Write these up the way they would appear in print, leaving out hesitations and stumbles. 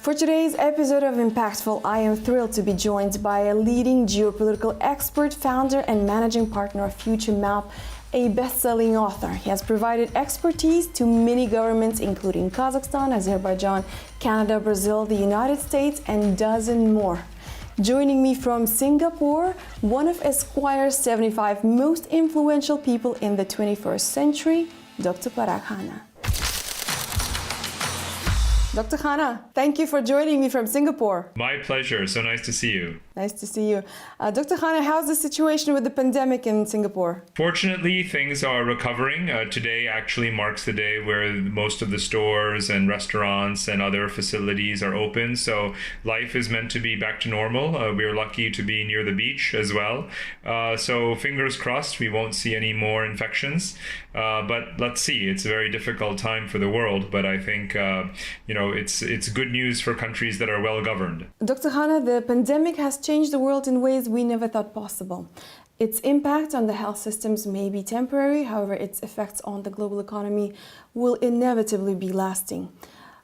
For today's episode of Impactful, I am thrilled to be joined by a leading geopolitical expert, founder and managing partner of Future Map, a best-selling author. He has provided expertise to many governments, including Kazakhstan, Azerbaijan, Canada, Brazil, the United States, and dozens more. Joining me from Singapore, one of Esquire's 75 most influential people in the 21st century, Dr. Parag Khanna. Dr. Khanna, thank you for joining me from Singapore. My pleasure. So nice to see you. Nice to see you. Dr. Khanna, how's the situation with the pandemic in Singapore? Fortunately, things are recovering. Today actually marks the day where most of the stores and restaurants and other facilities are open. So life is meant to be back to normal. We're lucky to be near the beach as well. So fingers crossed we won't see any more infections. But let's see. It's a very difficult time for the world. But I think, it's good news for countries that are well governed. Dr. Khanna, the pandemic has changed the world in ways we never thought possible. Its impact on the health systems may be temporary, however, its effects on the global economy will inevitably be lasting.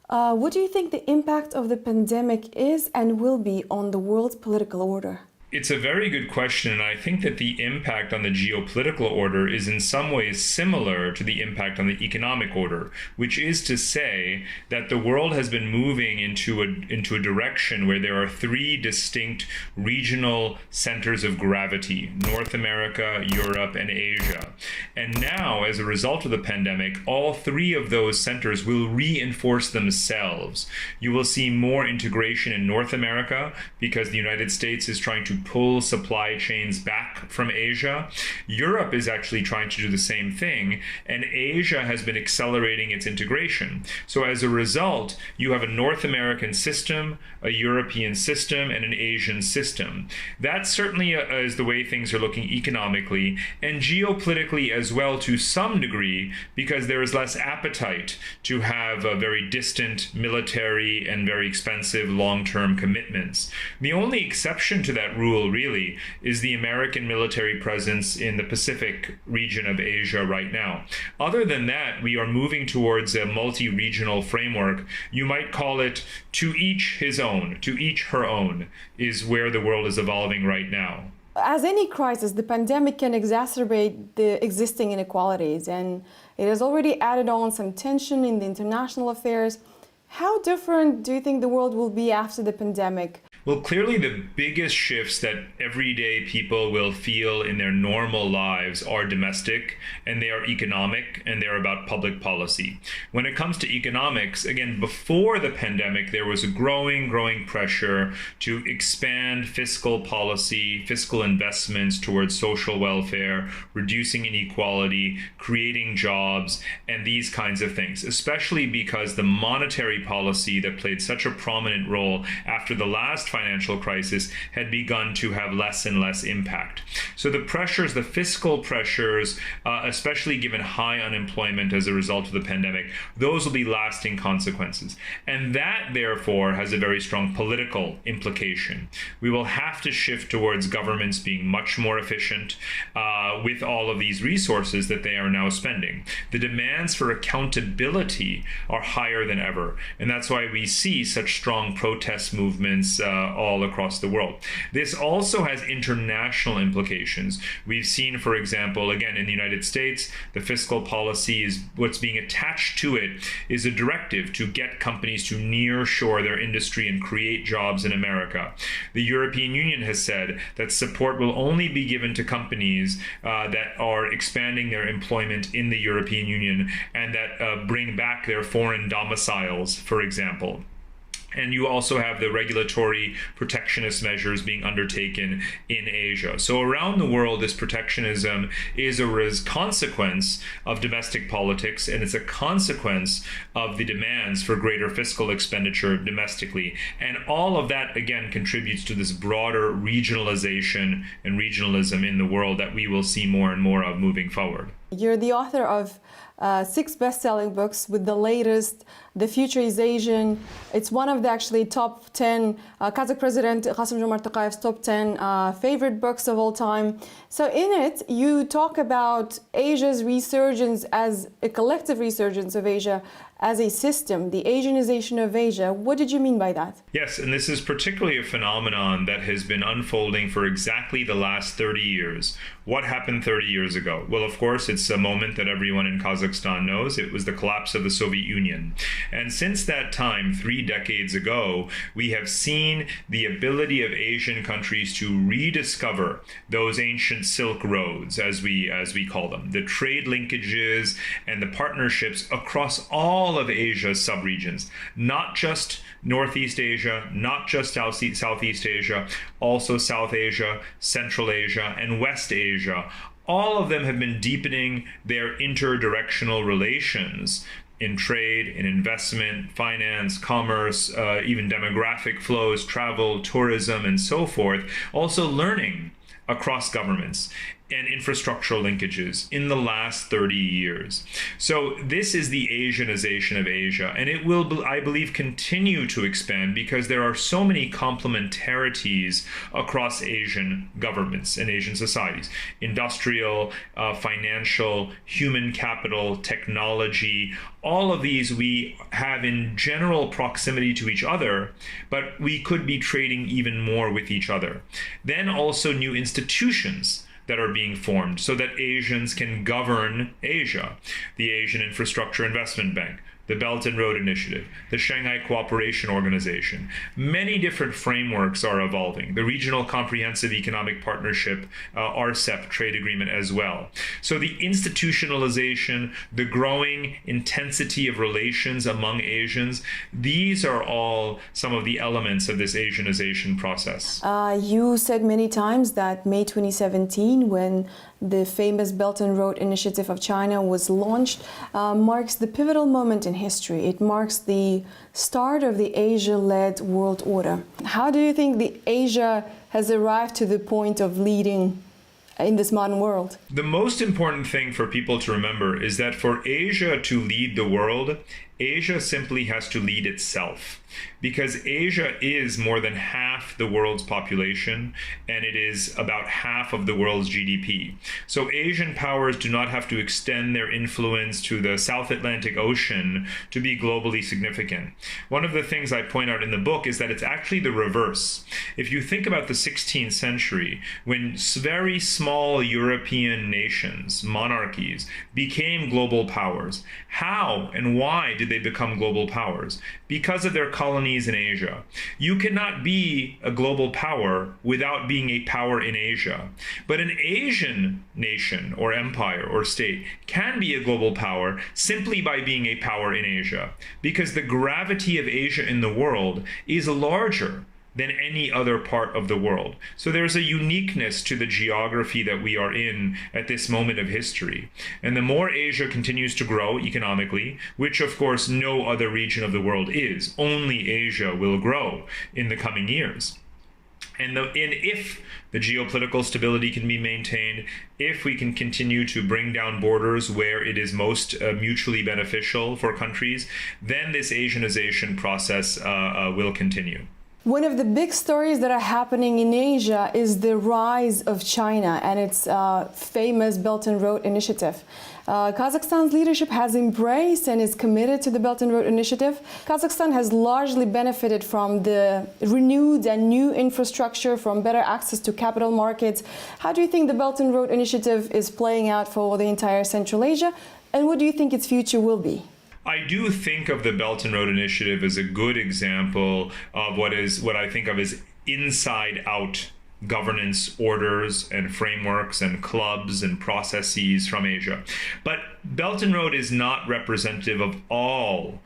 What do you think the impact of the pandemic is and will be on the world's political order? It's a very good question, and I think that the impact on the geopolitical order is in some ways similar to the impact on the economic order, which is to say that the world has been moving into a direction where there are three distinct regional centers of gravity: North America, Europe, and Asia. And now, as a result of the pandemic, all three of those centers will reinforce themselves. You will see more integration in North America because the United States is trying to pull supply chains back from Asia. Europe is actually trying to do the same thing, and Asia has been accelerating its integration. So as a result, you have a North American system, a European system, and an Asian system. That certainly is the way things are looking economically and geopolitically as well, to some degree, because there is less appetite to have a very distant military and very expensive long-term commitments. The only exception to that rule really is the American military presence in the Pacific region of Asia right now. Other than that, we are moving towards a multi-regional framework. You might call it to each his own, to each her own, is where the world is evolving right now. As any crisis, the pandemic can exacerbate the existing inequalities, and it has already added on some tension in the international affairs. How different do you think the world will be after the pandemic? Well, clearly the biggest shifts that everyday people will feel in their normal lives are domestic, and they are economic, and they're about public policy. When it comes to economics, again, before the pandemic, there was a growing pressure to expand fiscal policy, fiscal investments towards social welfare, reducing inequality, creating jobs, and these kinds of things, especially because the monetary policy that played such a prominent role after the last financial crisis had begun to have less and less impact. So the pressures, the fiscal pressures, especially given high unemployment as a result of the pandemic, those will be lasting consequences. And that, therefore, has a very strong political implication. We will have to shift towards governments being much more efficient with all of these resources that they are now spending. The demands for accountability are higher than ever, and that's why we see such strong protest movements all across the world. This also has international implications. We've seen, for example, again, in the United States, the fiscal policy is what's being attached to it is a directive to get companies to nearshore their industry and create jobs in America. The European Union has said that support will only be given to companies that are expanding their employment in the European Union and that bring back their foreign domiciles, for example. And you also have the regulatory protectionist measures being undertaken in Asia. So around the world, this protectionism is a consequence of domestic politics, and it's a consequence of the demands for greater fiscal expenditure domestically. And all of that, again, contributes to this broader regionalization and regionalism in the world that we will see more and more of moving forward. You're the author of 6 best-selling books, with the latest, The Future Ization. It's one of the actually top 10 Kazakh President Kassym-Jomart Toqayev's top 10 favorite books of all time. So in it, you talk about Asia's resurgence as a collective resurgence of Asia as a system, the Asianization of Asia. What did you mean by that? Yes, and this is particularly a phenomenon that has been unfolding for exactly the last 30 years. What happened 30 years ago? Well, of course, it's a moment that everyone in Kazakhstan knows. It was the collapse of the Soviet Union. And since that time, 3 decades ago, we have seen the ability of Asian countries to rediscover those ancient Silk Roads, as we call them, the trade linkages and the partnerships across all of Asia's subregions, not just Northeast Asia, not just Southeast Asia, also South Asia, Central Asia, and West Asia. All of them have been deepening their interdirectional relations in trade, in investment, finance, commerce, even demographic flows, travel, tourism, and so forth. Also learning across governments and infrastructural linkages in the last 30 years. So this is the Asianization of Asia, and it will, I believe, continue to expand because there are so many complementarities across Asian governments and Asian societies: industrial, financial, human capital, technology. All of these we have in general proximity to each other, but we could be trading even more with each other. Then also new institutions that are being formed so that Asians can govern Asia. The Asian Infrastructure Investment Bank, the Belt and Road Initiative, the Shanghai Cooperation Organization. Many different frameworks are evolving. The Regional Comprehensive Economic Partnership, RCEP trade agreement as well. So the institutionalization, the growing intensity of relations among Asians, these are all some of the elements of this Asianization process. You said many times that May 2017, when the famous Belt and Road Initiative of China was launched, marks the pivotal moment in history. It marks the start of the Asia-led world order. How do you think the Asia has arrived to the point of leading in this modern world? The most important thing for people to remember is that for Asia to lead the world, Asia simply has to lead itself, because Asia is more than half the world's population, and it is about half of the world's GDP. So Asian powers do not have to extend their influence to the South Atlantic Ocean to be globally significant. One of the things I point out in the book is that it's actually the reverse. If you think about the 16th century, when very small European nations, monarchies, became global powers, how and why did they become global powers? Because of their colonies in Asia. You cannot be a global power without being a power in Asia. But an Asian nation or empire or state can be a global power simply by being a power in Asia, because the gravity of Asia in the world is larger than any other part of the world. So there's a uniqueness to the geography that we are in at this moment of history. And the more Asia continues to grow economically, which of course no other region of the world is, only Asia will grow in the coming years. And if the geopolitical stability can be maintained, if we can continue to bring down borders where it is most mutually beneficial for countries, then this Asianization process will continue. One of the big stories that are happening in Asia is the rise of China and its famous Belt and Road Initiative. Kazakhstan's leadership has embraced and is committed to the Belt and Road Initiative. Kazakhstan has largely benefited from the renewed and new infrastructure, from better access to capital markets. How do you think the Belt and Road Initiative is playing out for the entire Central Asia, and what do you think its future will be? I do think of the Belt and Road Initiative as a good example of what I think of as inside-out governance orders and frameworks and clubs and processes from Asia. But Belt and Road is not representative of all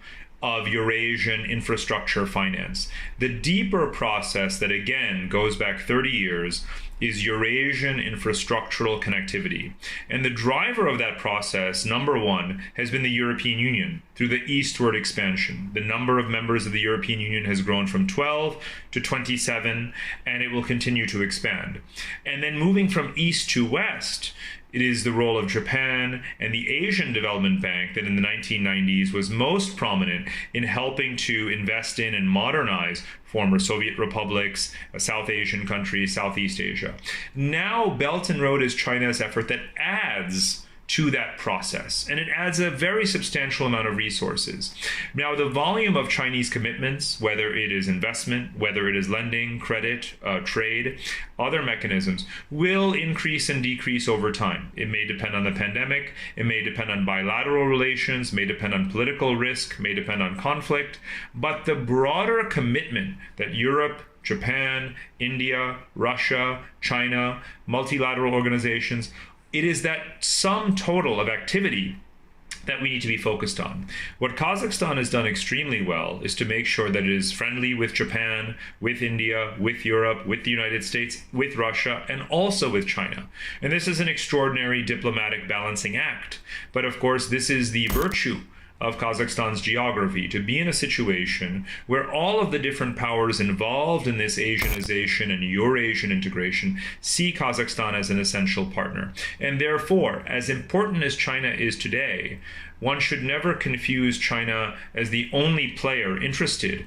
of Eurasian infrastructure finance. The deeper process that again goes back 30 years is Eurasian infrastructural connectivity. And the driver of that process, number one, has been the European Union through the eastward expansion. The number of members of the European Union has grown from 12 to 27, and it will continue to expand. And then moving from east to west, it is the role of Japan and the Asian Development Bank that in the 1990s was most prominent in helping to invest in and modernize former Soviet republics, South Asian countries, Southeast Asia. Now, Belt and Road is China's effort that adds to that process, and it adds a very substantial amount of resources. Now, the volume of Chinese commitments, whether it is investment, whether it is lending, credit, trade, other mechanisms, will increase and decrease over time. It may depend on the pandemic, it may depend on bilateral relations, may depend on political risk, may depend on conflict, but the broader commitment that Europe, Japan, India, Russia, China, multilateral organizations, it is that sum total of activity that we need to be focused on. What Kazakhstan has done extremely well is to make sure that it is friendly with Japan, with India, with Europe, with the United States, with Russia, and also with China. And this is an extraordinary diplomatic balancing act. But of course, this is the virtue of Kazakhstan's geography, to be in a situation where all of the different powers involved in this Asianization and Eurasian integration see Kazakhstan as an essential partner. And therefore, as important as China is today, one should never confuse China as the only player interested.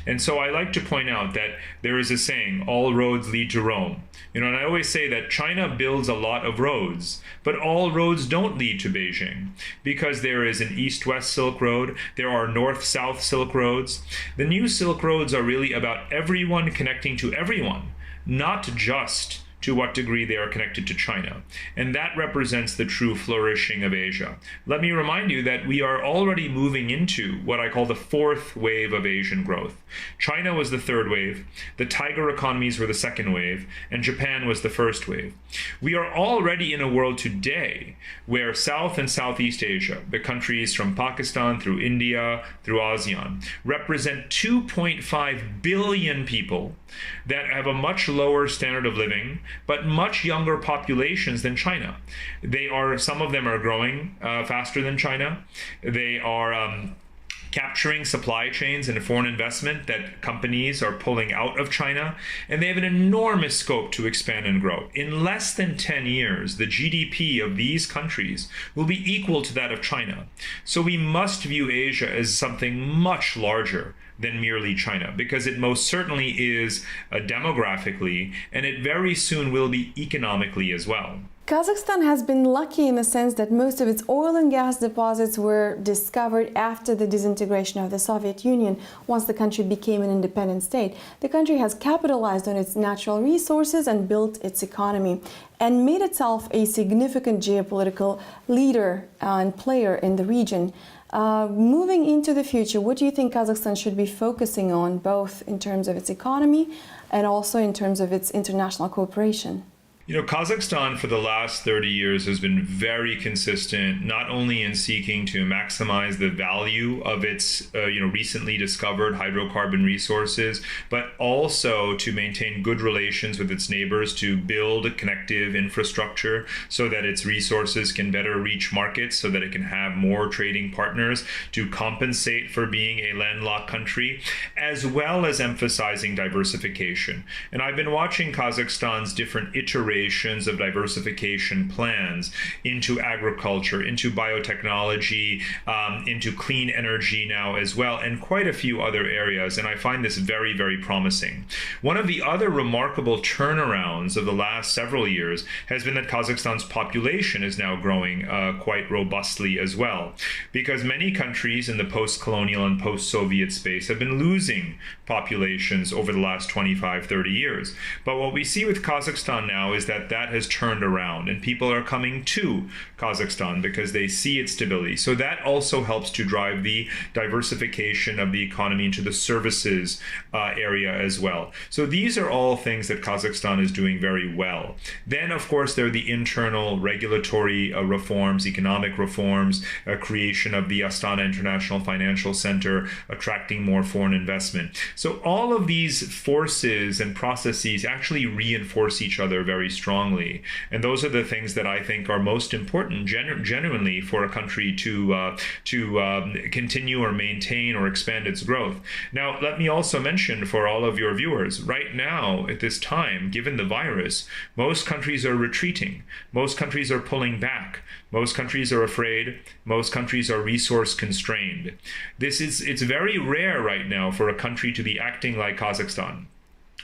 And so I like to point out that there is a saying, all roads lead to Rome. And I always say that China builds a lot of roads, but all roads don't lead to Beijing, because there is an east-west Silk Road, there are north-south Silk Roads. The new Silk Roads are really about everyone connecting to everyone, not just to what degree they are connected to China. And that represents the true flourishing of Asia. Let me remind you that we are already moving into what I call the fourth wave of Asian growth. China was the third wave, the tiger economies were the second wave, and Japan was the first wave. We are already in a world today where South and Southeast Asia, the countries from Pakistan through India, through ASEAN, represent 2.5 billion people that have a much lower standard of living, but much younger populations than China. Some of them are growing faster than China. They are capturing supply chains and foreign investment that companies are pulling out of China, and they have an enormous scope to expand and grow. In less than 10 years, the GDP of these countries will be equal to that of China. So we must view Asia as something much larger than merely China, because it most certainly is demographically, and it very soon will be economically as well. Kazakhstan has been lucky in the sense that most of its oil and gas deposits were discovered after the disintegration of the Soviet Union. Once the country became an independent state, the country has capitalized on its natural resources and built its economy and made itself a significant geopolitical leader and player in the region. Moving into the future, what do you think Kazakhstan should be focusing on, both in terms of its economy and also in terms of its international cooperation? Kazakhstan for the last 30 years has been very consistent, not only in seeking to maximize the value of its recently discovered hydrocarbon resources, but also to maintain good relations with its neighbors, to build connective infrastructure so that its resources can better reach markets, so that it can have more trading partners, to compensate for being a landlocked country, as well as emphasizing diversification. And I've been watching Kazakhstan's different iterations of diversification plans into agriculture, into biotechnology, into clean energy now as well, and quite a few other areas. And I find this very, very promising. One of the other remarkable turnarounds of the last several years has been that Kazakhstan's population is now growing quite robustly as well, because many countries in the post-colonial and post-Soviet space have been losing populations over the last 25, 30 years. But what we see with Kazakhstan now is that has turned around, and people are coming to Kazakhstan because they see its stability. So that also helps to drive the diversification of the economy into the services area as well. So these are all things that Kazakhstan is doing very well. Then, of course, there are the internal regulatory reforms, economic reforms, creation of the Astana International Financial Center, attracting more foreign investment. So all of these forces and processes actually reinforce each other very strongly. And those are the things that I think are most important genuinely for a country to continue or maintain or expand its growth. Now, let me also mention for all of your viewers, right now at this time, given the virus, most countries are retreating. Most countries are pulling back. Most countries are afraid. Most countries are resource constrained. It's very rare right now for a country to be acting like Kazakhstan.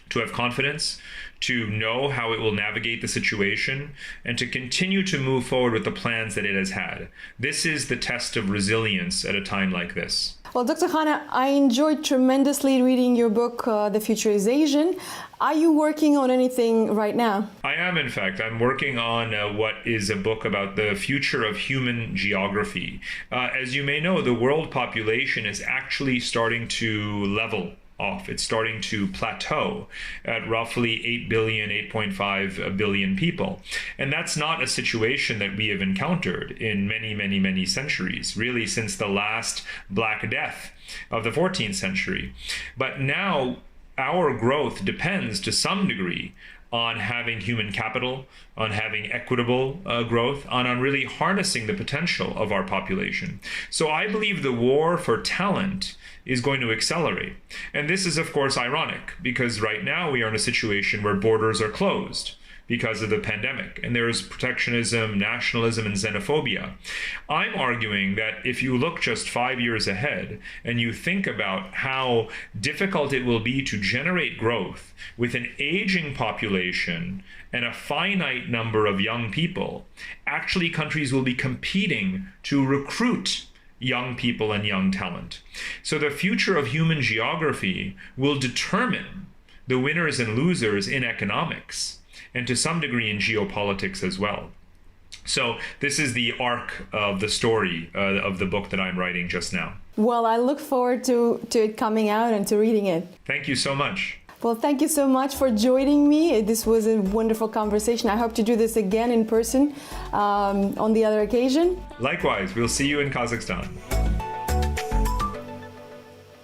to have confidence, to know how it will navigate the situation, and to continue to move forward with the plans that it has had. This is the test of resilience at a time like this. Well, Dr. Khanna, I enjoyed tremendously reading your book, The Future is Asian. Are you working on anything right now? I am, in fact. I'm working on what is a book about the future of human geography. As you may know, the world population is actually starting to level off. It's starting to plateau at roughly 8 billion, 8.5 billion people. And that's not a situation that we have encountered in many, many, many centuries, really since the last Black Death of the 14th century. But now our growth depends to some degree on having human capital, on having equitable growth, on really harnessing the potential of our population. So I believe the war for talent is going to accelerate. And this is, of course, ironic, because right now we are in a situation where borders are closed because of the pandemic, and there is protectionism, nationalism, and xenophobia. I'm arguing that if you look just 5 years ahead and you think about how difficult it will be to generate growth with an aging population and a finite number of young people, actually countries will be competing to recruit young people and young talent. So the future of human geography will determine the winners and losers in economics, and to some degree in geopolitics as well. So this is the arc of the story of the book that I'm writing just now. Well, I look forward to it coming out and to reading it. Thank you so much. Well, thank you so much for joining me. This was a wonderful conversation. I hope to do this again in person on the other occasion. Likewise, we'll see you in Kazakhstan.